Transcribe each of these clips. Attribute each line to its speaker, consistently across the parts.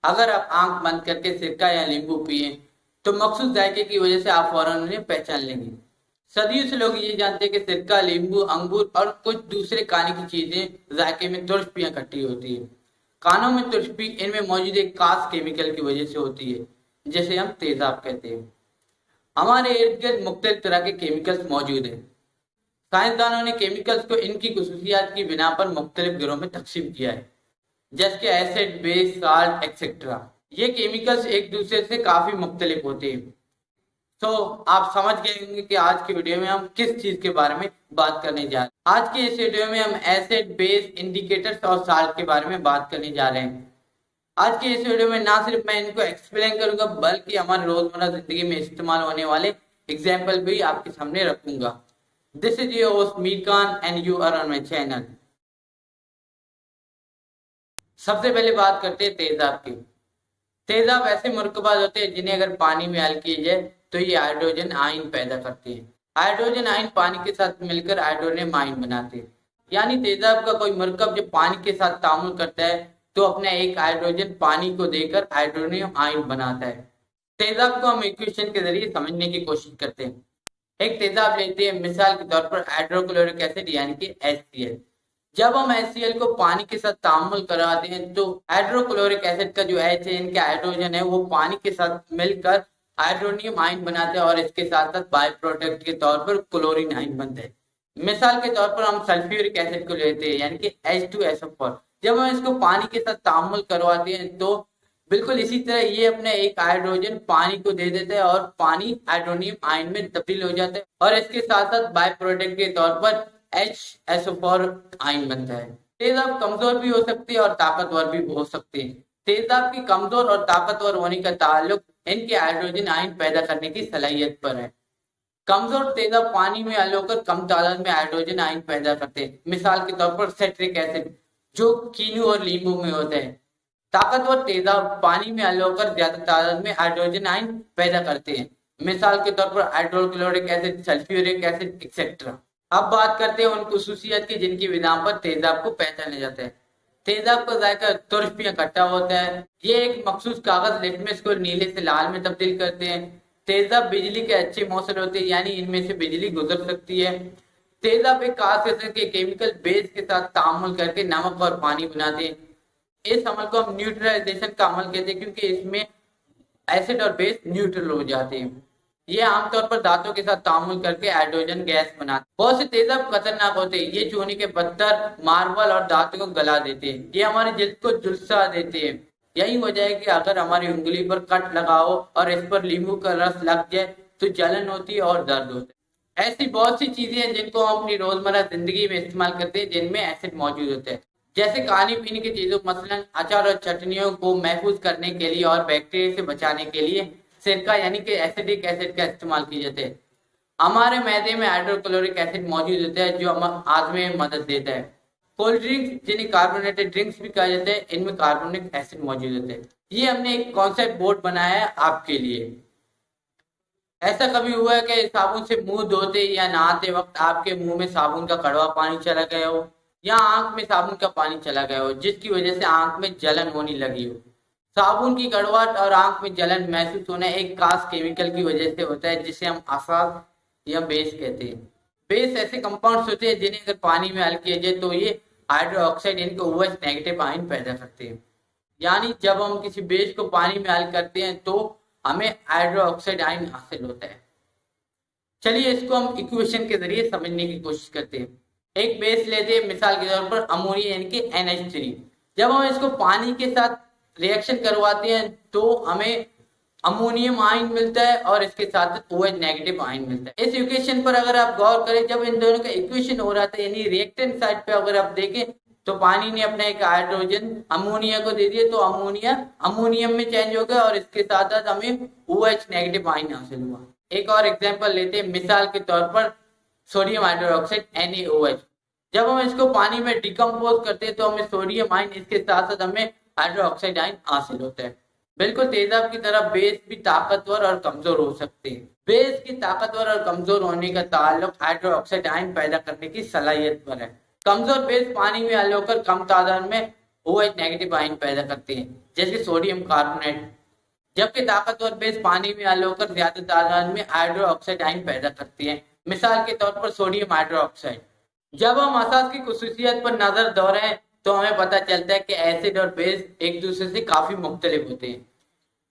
Speaker 1: अगर आप आंख बंद करके सिरका या नींबू पिए तो मखसूस जायके की वजह से आप फौरन उन्हें पहचान लेंगे। सदियों से लोग ये जानते हैं कि सिरका, नींबू, अंगूर और कुछ दूसरे खाने की चीजें जायके में तुरस्पियां इकट्ठी होती है। कानों में तुरस्पी इनमें मौजूद एक खास केमिकल की वजह से होती है, जिसे हम तेजाब कहते हैं। हमारे इर्द गिर्द मुख्तलिफ तरह के केमिकल्स मौजूद हैं। साइंसदानों ने केमिकल्स को इनकी खसूसियात की बिना पर मुख्तलिफ गिरोह में तकसीम किया है, जैसे एसिड, बेस, साल्ट एक्सेट्रा। ये केमिकल्स एक दूसरे से काफी मुख्तलिफ होते हैं। तो आप समझ गए होंगे कि आज की वीडियो में हम किस चीज के बारे में बात करने जा रहे हैं। आज के इस वीडियो में हम एसिड, बेस, इंडिकेटर्स और साल्ट के बारे में बात करने जा रहे हैं। आज के इस वीडियो में ना सिर्फ मैं इनको एक्सप्लेन करूंगा, बल्कि हमारे रोजमर्रा जिंदगी में इस्तेमाल होने वाले एग्जाम्पल भी आपके सामने रखूंगा। This is your host Mir Khan and you are on my channel. सबसे पहले बात करते हैं तेजाब की। तेजाब ऐसे मरकबात होते हैं जिन्हें अगर पानी में हल किया जाए तो ये हाइड्रोजन आयन पैदा करते हैं। हाइड्रोजन आयन पानी के साथ मिलकर हाइड्रोनियम आयन बनाते हैं। यानी तेजाब का कोई मरकब जब पानी के साथ तामुल करता है तो अपना एक हाइड्रोजन पानी को देकर हाइड्रोनियम आयन बनाता है। तेजाब को हम इक्वेशन के जरिए समझने की कोशिश करते हैं। एक तेजाब लेते हैं, मिसाल के तौर पर हाइड्रोक्लोरिक एसिड यानी कि HCl। जब हम HCl को पानी के साथ तामुल कराते हैं तो हाइड्रोक्लोरिक एसिड का जो H है, इनका हाइड्रोजन है, वो पानी के साथ मिलकर हाइड्रोनियम आयन बनाते हैं और इसके साथ साथ बाय प्रोडक्ट के तौर पर क्लोरीन आयन बनते हैं। मिसाल के तौर पर हम सल्फ्यूरिक एसिड को लेते हैं यानी कि H2SO4। जब हम इसको पानी के साथ तामुल करवाते हैं तो बिल्कुल इसी तरह ये अपने एक हाइड्रोजन पानी को दे देता है और पानी हाइड्रोनियम आयन में तब्दील हो जाता है और इसके साथ साथ बाय प्रोडक्ट के तौर पर HSO4 आयन बनता है। तेजाब कमजोर भी हो सकती है और ताकतवर भी हो सकती है। तेजाब की कमजोर और ताकतवर होने का ताल्लुक इनके हाइड्रोजन आयन पैदा करने की सलाहियत पर है। कमजोर तेजाब पानी में हल होकर कम तादाद में हाइड्रोजन आयन पैदा करते हैं। मिसाल के तौर पर सिट्रिक एसिड जो कीनू और नींबू में होता है। ताकतवर तेजाब पानी में हल होकर ज्यादा तादाद में हाइड्रोजन आयन पैदा करते हैं। मिसाल के तौर पर hydrochloric acid, sulphuric acid etcetera. अब बात करते हैं उन खसूसियत की जिनकी बिना पर तेजाब को पहचाना जाता है। तेजाब का जायका तुरस्पियां खट्टा होता है। ये एक मखसूस कागज लिटमस को नीले से लाल में तब्दील करते हैं। तेजाब बिजली के अच्छे मौसर होते हैं, यानी इनमें से बिजली गुजर सकती है। तेजाब एक खास किस्म के केमिकल बेस के साथ तामुल करके नमक और पानी बनाते हैं। इस अमल को हम न्यूट्रलाइजेशन का अमल कहते हैं, क्योंकि इसमें एसिड और बेस न्यूट्रल हो जाते हैं। ये आमतौर पर दांतों के साथ तामुल करके हाइड्रोजन गैस बनाते हैं। बहुत से तेजाब खतरनाक होते हैं। ये चूने के पत्थर, मार्बल और दांतों को गला देते हैं। ये हमारे जिल्द को झुलसा देते हैं। यही वजह है कि अगर हमारी उंगली पर कट लगाओ और इस पर नींबू का रस लग जाए तो जलन होती है और दर्द होता है। ऐसी बहुत सी चीजें हैं जिनको हम अपनी रोजमर्रा जिंदगी में इस्तेमाल करते हैं जिनमें एसिड मौजूद होते हैं, जैसे खाने पीने की चीजों, मसलन अचार और चटनियों को महफूज करने के लिए और बैक्टीरिया से बचाने के लिए सिरका यानी कि एसिडिक एसिड का इस्तेमाल किया जाता है। हमारे मैदे में हाइड्रोक्लोरिक एसिड मौजूद होता है जो हम हाजमे में मदद देता है। कोल्ड ड्रिंक्स जिन्हें कार्बोनेटेड ड्रिंक्स भी कहा जाता है, इनमें कार्बोनिक एसिड मौजूद होते हैं। ये हमने एक कॉन्सेप्ट बोर्ड बनाया है आपके लिए। ऐसा कभी हुआ है कि साबुन से मुंह धोते या नहाते वक्त आपके मुंह में साबुन का कड़वा पानी चला गया हो या आंख में साबुन का पानी चला गया हो, जिसकी वजह से आंख में जलन होने लगी हो? साबुन की कड़वाहट और आंख में जलन महसूस होना एक खास केमिकल की वजह से होता है, जिसे हम आसाब या बेस कहते हैं। बेस ऐसे कंपाउंड्स होते हैं जिन्हें अगर पानी में हल किया जाए तो ये हाइड्रो ऑक्साइड यानी कि OH नेगेटिव आयन पैदा करते हैं। यानी जब हम किसी बेस को पानी में हल करते हैं तो हमें हाइड्रो ऑक्साइड आयन हासिल होता है। चलिए इसको हम इक्वेशन के जरिए समझने की कोशिश करते हैं। एक बेस लेते हैं, मिसाल के तौर पर अमोनिया यानी कि NH3। जब हम इसको पानी के साथ रिएक्शन करवाते हैं तो हमें अमोनियम आयन मिलता है और इसके साथ OH नेगेटिव आयन मिलता है। इस इक्वेशन पर अगर आप गौर करें, जब इन दोनों का इक्वेशन हो रहा था यानी रिएक्टेंट साइड पे अगर आप देखें तो पानी ने अपना एक हाइड्रोजन अमोनिया को दे दिया, तो अमोनिया अमोनियम में चेंज हो गया और इसके साथ साथ हमें OH नेगेटिव आयन हासिल हुआ। एक और एग्जाम्पल लेते हैं, मिसाल के तौर पर सोडियम हाइड्रोक्साइड NaOH। जब हम इसको पानी में डिकम्पोज करते हैं तो हमें सोडियम आयन, इसके साथ साथ हमें हाइड्रोक्साइड आयन हासिल होता है। बिल्कुल तेजाब की तरह बेस भी ताकतवर और कमजोर हो सकते हैं। बेस की ताकतवर और कमजोर होने का ताल्लुक हाइड्रोक्साइड आयन पैदा करने की सलाहियत पर है। कमजोर बेस पानी में हल होकर कम तादाद में OH नेगेटिव आयन पैदा करते हैं, जैसे सोडियम कार्बोनेट। जबकि ताकतवर बेस पानी में हल होकर ज्यादा तादाद में हाइड्रो ऑक्साइड आयन पैदा करती है, मिसाल के तौर पर सोडियम हाइड्रो ऑक्साइड। जब हम असास की खुसूसियत पर नजर दौड़ाएं तो हमें पता चलता है कि एसिड और बेस एक दूसरे से काफी मुख्तलिफ होते हैं,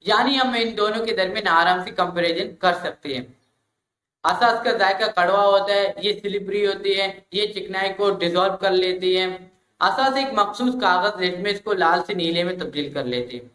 Speaker 1: यानी हम इन दोनों के दरमियान आराम से कंपैरिजन कर सकते हैं। असास का जायका कड़वा होता है, ये स्लिपरी होती है, ये चिकनाई को डिसॉल्व कर लेती है। असास एक मखसूस कागज जिसमें इसको लाल से नीले में तब्दील कर लेती है।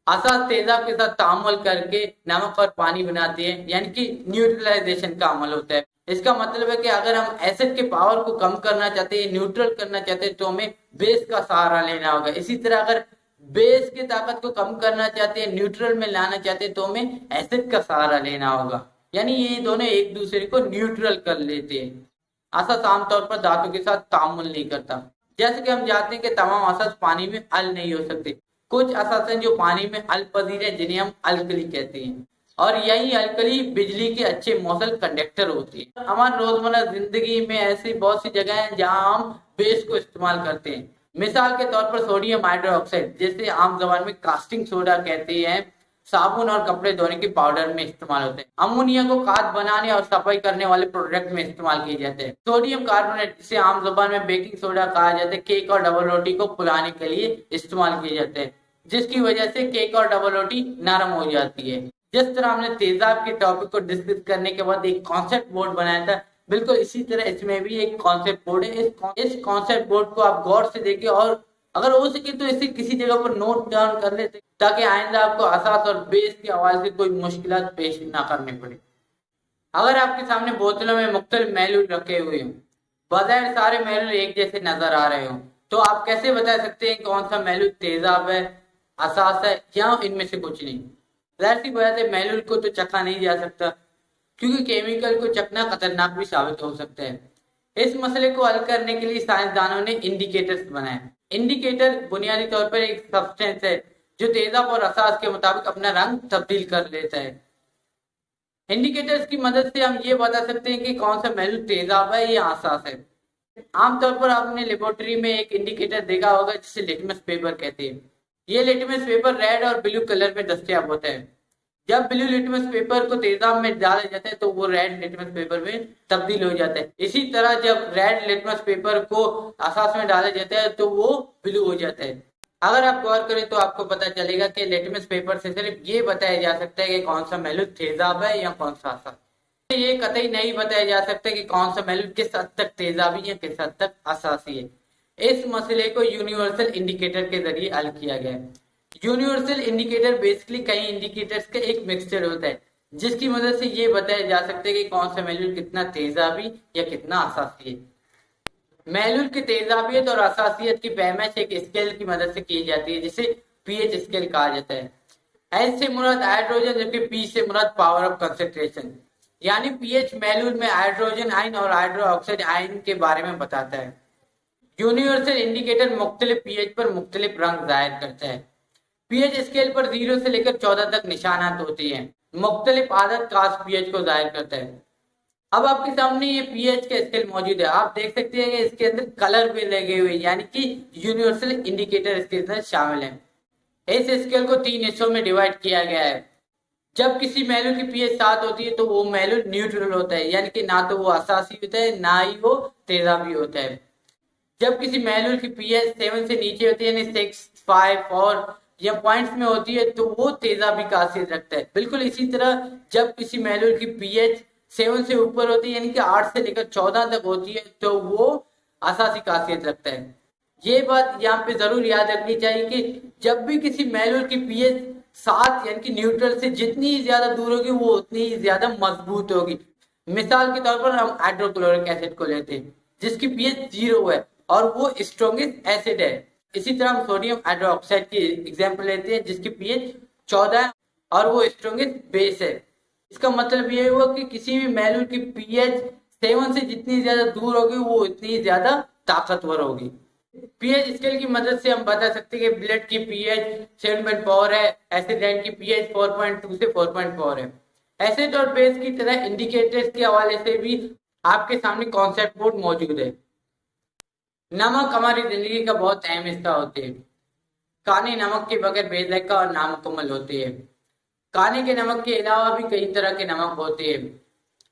Speaker 1: असास तेजाब के साथ तामुल करके नमक और पानी बनाती है, यानी कि न्यूट्रलाइजेशन का अमल होता है। इसका मतलब है कि अगर हम एसिड के पावर को कम करना चाहते हैं, न्यूट्रल करना चाहते हैं, तो हमें बेस का सहारा लेना होगा। इसी तरह अगर बेस की ताकत को कम करना चाहते हैं, न्यूट्रल में लाना चाहते हैं, तो हमें एसिड का सहारा लेना होगा। यानी ये दोनों एक दूसरे को न्यूट्रल कर लेते हैं। असास आमतौर पर धातु के साथ तामुल नहीं करता। जैसे कि हम जानते हैं कि तमाम असास पानी में हल नहीं हो सकते। कुछ असास हैं जो पानी में हल पजीर है, जिन्हें हम अल्कली कहते हैं, और यही अल्कली बिजली के अच्छे मौसल कंडक्टर होती है। हमारे रोजमर्रा जिंदगी में ऐसी बहुत सी जगह हैं जहां हम बेस को इस्तेमाल करते हैं। मिसाल के तौर पर सोडियम हाइड्रोक्साइड, जिसे आम जबान में कास्टिंग सोडा कहते हैं, साबुन और कपड़े धोने के पाउडर में इस्तेमाल होते हैं। अमोनिया को खाद बनाने और सफाई करने वाले प्रोडक्ट में इस्तेमाल किए जाते हैं। सोडियम कार्बोनेट, जिसे आम जबान में बेकिंग सोडा कहा जाता है, केक और डबल रोटी को फुलाने के लिए इस्तेमाल किए जाते हैं, जिसकी वजह से केक और डबल रोटी नरम हो जाती है। जिस तरह हमने तेजाब के टॉपिक को डिस्कस करने के बाद एक कॉन्सेप्ट बोर्ड बनाया था, बिल्कुल इसी तरह इसमें भी एक कॉन्सेप्ट बोर्ड है। इस कॉन्सेप्ट बोर्ड को आप गौर से देखिए और अगर हो सके तो इसे किसी जगह पर नोट डाउन कर लेते, ताकि आइंदा आपको असास और बेस की आवाज से कोई मुश्किलात पेश ना करनी पड़े। अगर आपके सामने बोतलों में मुख्तलिफ महलूल रखे हुए हों, बज़ाहिर सारे महलूल एक जैसे नजर आ रहे हों, तो आप कैसे बता सकते हैं कौन सा महलूल तेजाब है, असास है, या इनमें से कुछ नहीं? जाहिर सी बात है, महलूल को तो चखा नहीं जा सकता, क्योंकि केमिकल को चखना खतरनाक भी साबित हो सकता है। इस मसले को हल करने के लिए साइंसदानों ने इंडिकेटर्स बनाए। इंडिकेटर बुनियादी तौर पर एक सब्सटेंस है जो तेजाब और असास के मुताबिक अपना रंग तब्दील कर लेता है। इंडिकेटर्स की मदद से हम ये बता सकते हैं कि कौन सा महलूल तेजाब है या असास है। आमतौर पर आपने लेबोरेटरी में एक इंडिकेटर देखा होगा जिसे लिटमस पेपर कहते हैं। ये लिटमस पेपर रेड और ब्लू कलर में दस्तयाब होता है। जब ब्लू लिटमस पेपर को तेजाब में डाला जाता है तो वो रेड लिटमस पेपर में तब्दील हो जाता है। इसी तरह जब रेड लिटमस पेपर को असास में डाला जाता है तो वो ब्लू हो जाता है। अगर आप गौर करें तो आपको पता चलेगा कि लिटमस पेपर से सिर्फ ये बताया जा सकता है कि कौन सा महलूल तेजाब है या कौन सा असास। ये कतई नहीं बताया जा सकता कि कौन सा महलूल किस हद तक तेजाबी या किस हद तक असासी है। इस मसले को यूनिवर्सल इंडिकेटर के जरिए हल किया गया है। यूनिवर्सल इंडिकेटर बेसिकली कई इंडिकेटर्स का एक मिक्सचर होता है, जिसकी मदद से ये बताया जा सकता है कि कौन सा महलूल कितना तेजाबी या कितना असासी है। महलूल की तेजाबियत और असासियत की पैमाइश एक स्केल की मदद से की जाती है, जिसे पीएच स्केल कहा जाता है। एच से मुराद हाइड्रोजन, जबकि पी से मुराद पावर ऑफ कंसंट्रेशन, यानी पीएच महलूल में हाइड्रोजन आयन और हाइड्रो ऑक्साइड आयन के बारे में बताता है। यूनिवर्सल इंडिकेटर मुख्तलिफ पीएच पर मुख्तलिफ रंग जाहिर करता है। पीएच स्केल पर 0 से लेकर 14 तक निशानात होती हैं। मुख्तलिफ आदत खास पीएच को जाहिर करता है। अब आपके सामने ये पीएच का स्केल मौजूद है। आप देख सकते हैं कि इसके अंदर कलर भी लगे हुए, यानी कि यूनिवर्सल इंडिकेटर इसके अंदर शामिल है। इस स्केल को 3 हिस्सों में डिवाइड किया गया है। जब किसी महलूल की पीएच 7 होती है तो वो महलूल न्यूट्रल होता है, यानी कि ना तो वो असासी होता है ना ही वो तेजाबी होता है। जब किसी महलूल की पीएच 7 से नीचे होती है, यानी 6, 5, 4 या पॉइंट्स में होती है, तो वो तेजाबी का खासियत रखता है। बिल्कुल इसी तरह जब किसी महलूल की पीएच 7 से ऊपर होती है, यानी कि 8 से लेकर 14 तक होती है, तो वो असासी खासियत रखता है। ये बात यहाँ पे जरूर याद रखनी चाहिए कि जब भी किसी महलूल की पीएच 7 यानी कि न्यूट्रल से जितनी ज्यादा दूर होगी वो उतनी ही ज्यादा मजबूत होगी। मिसाल के तौर पर हम हाइड्रोक्लोरिक एसिड को लेते हैं जिसकी पीएच 0 है और वो स्ट्रॉन्गेस्ट एसिड है। इसी तरह हम सोडियम हाइड्रोक्साइड की एग्जांपल लेते हैं जिसकी पीएच 14 है और वो स्ट्रॉन्गेस्ट बेस है। इसका मतलब ये हुआ कि किसी भी महलूल की पीएच 7 से जितनी ज्यादा दूर होगी वो उतनी ज्यादा ताकतवर होगी। पीएच स्केल की मदद से हम बता सकते हैं कि ब्लड की पीएच 7.4 है, एसिड लाइन की पीएच 4.2 से 4.4 है। एसिड और बेस की तरह इंडिकेटर्स के हवाले से भी आपके सामने कॉन्सेप्ट बोर्ड मौजूद है। नमक हमारी जिंदगी का बहुत अहम हिस्सा होते हैं। खाने नमक के बगैर बेजायका और नामुकम्मल होते हैं। खाने के नमक के अलावा भी कई तरह के नमक होते हैं।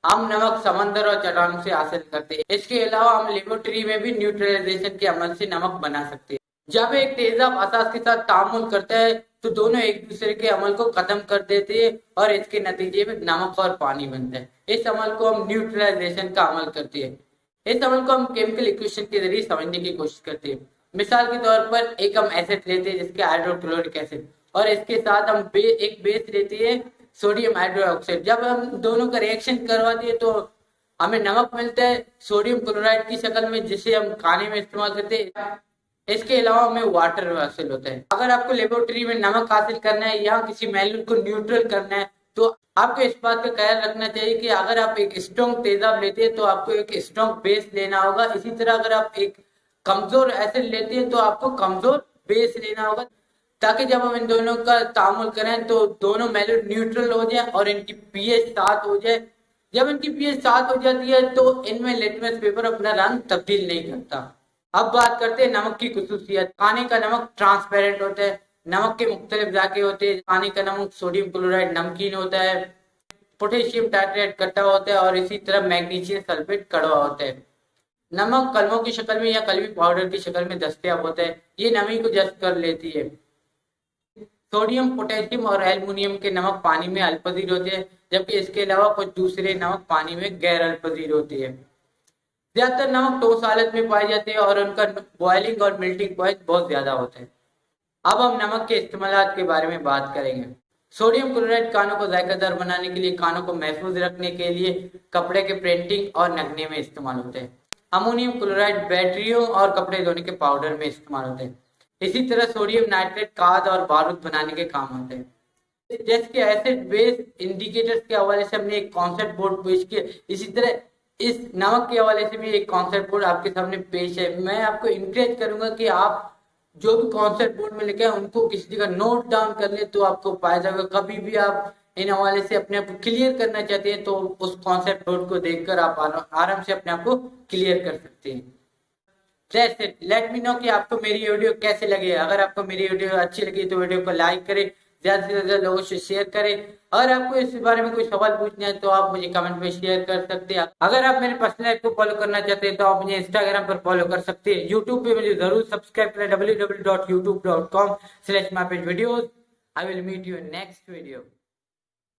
Speaker 1: हम नमक समंदर और चट्टानों से हासिल करते हैं। इसके अलावा हम लेबोरेटरी में भी न्यूट्रलाइजेशन के अमल से नमक बना सकते हैं। जब एक तेजाब असास के साथ तामुल करता है तो दोनों एक दूसरे के अमल को खत्म कर देते हैं और इसके नतीजे में नमक और पानी बनता है। इस अमल को हम न्यूट्रलाइजेशन का अमल करते हैं। इस अमल को हम केमिकल इक्वेशन के जरिए समझने की कोशिश करते हैं। मिसाल के तौर पर एक हम एसिड लेते हैं जिसके हाइड्रोक्लोरिक एसिड, और इसके साथ हम एक बेस लेते हैं सोडियम हाइड्रोक्साइड। जब हम दोनों का रिएक्शन करवाते हैं तो हमें नमक मिलता है सोडियम क्लोराइड की शक्ल में, जिसे हम खाने में इस्तेमाल करते हैं। इसके अलावा हमें वाटर हासिल होता है। अगर आपको लेबोरेटरी में नमक हासिल करना है या किसी मैल्यूल को न्यूट्रल करना है तो आपको इस बात का ख्याल रखना चाहिए कि अगर आप एक स्ट्रॉन्ग तेजाब लेते हैं तो आपको एक स्ट्रॉन्ग बेस लेना होगा। इसी तरह अगर आप एक कमजोर एसिड लेते हैं तो आपको कमजोर बेस लेना होगा, ताकि जब हम इन दोनों का तामुल करें तो दोनों मैल्यूल न्यूट्रल हो जाए और इनकी पीएच 7 हो जाए। जब इनकी पीएच 7 हो जाती है तो इनमें लिटमस पेपर अपना रंग तब्दील नहीं करता। अब बात करते हैं नमक की खुसूसियत। खाने का नमक ट्रांसपेरेंट होता है। नमक के मुख्तलिफ जाके होते हैं। खाने का नमक सोडियम क्लोराइड नमकीन होता है, पोटेशियम टाइट्रेट खट्टा होता है और इसी तरह मैग्नीशियम सल्फेट कड़वा होता है। नमक कलमों की शक्ल में या कलमी पाउडर की शक्ल में दस्तयाब होता है। ये नमी को जब्त कर लेती है। सोडियम, पोटेशियम और एल्युमिनियम के नमक पानी में अल्पजीर होते हैं, जबकि इसके अलावा कुछ दूसरे नमक पानी में गैर अल्पजीर होते हैं। ज्यादातर नमक ठोस हालत में पाए जाते हैं और उनका बॉइलिंग और मेल्टिंग पॉइंट बहुत ज्यादा होते हैं। अब हम नमक के इस्तेमाल के बारे में बात करेंगे। सोडियम क्लोराइड कानों को जायकादार बनाने के लिए, कानों को महफूज रखने के लिए, कपड़े के प्रिंटिंग और नगने में इस्तेमाल होते हैं। अमोनियम क्लोराइड बैटरियों और कपड़े धोने के पाउडर में इस्तेमाल होते हैं। इसी तरह सोडियम नाइट्रेट खाद और बारूद बनाने के काम होते हैं। जैसे कि एसिड बेस इंडिकेटर्स के हवाले से हमने एक कॉन्सेप्ट बोर्ड पेश किया, इसी तरह इस नमक के हवाले से भी एक कॉन्सेप्ट बोर्ड आपके सामने पेश है। मैं आपको इंकरेज करूंगा कि आप जो भी कॉन्सेप्ट बोर्ड में लिखे हैं उनको किसी जगह नोट डाउन कर ले तो आपको फायदा होगा। कभी भी आप इन हवाले से अपने आप को क्लियर करना चाहते हैं तो उस कॉन्सेप्ट बोर्ड को देखकर आप आराम से अपने आप को क्लियर कर सकते हैं। जैसे लेट मी नो कि आपको मेरी वीडियो कैसे लगे। अगर आपको मेरी वीडियो अच्छी लगी तो वीडियो को लाइक करें, ज्यादा से ज्यादा लोगों से शेयर करें। अगर आपको इस बारे में कोई सवाल पूछना है तो आप मुझे कमेंट में शेयर कर सकते हैं। अगर आप मेरे पर्सनल लाइफ को फॉलो करना चाहते हैं तो आप मुझे इंस्टाग्राम पर फॉलो कर सकते हैं। यूट्यूब पे मुझे जरूर सब्सक्राइब करें www.youtube.com/mypage videos। I will meet you in next video.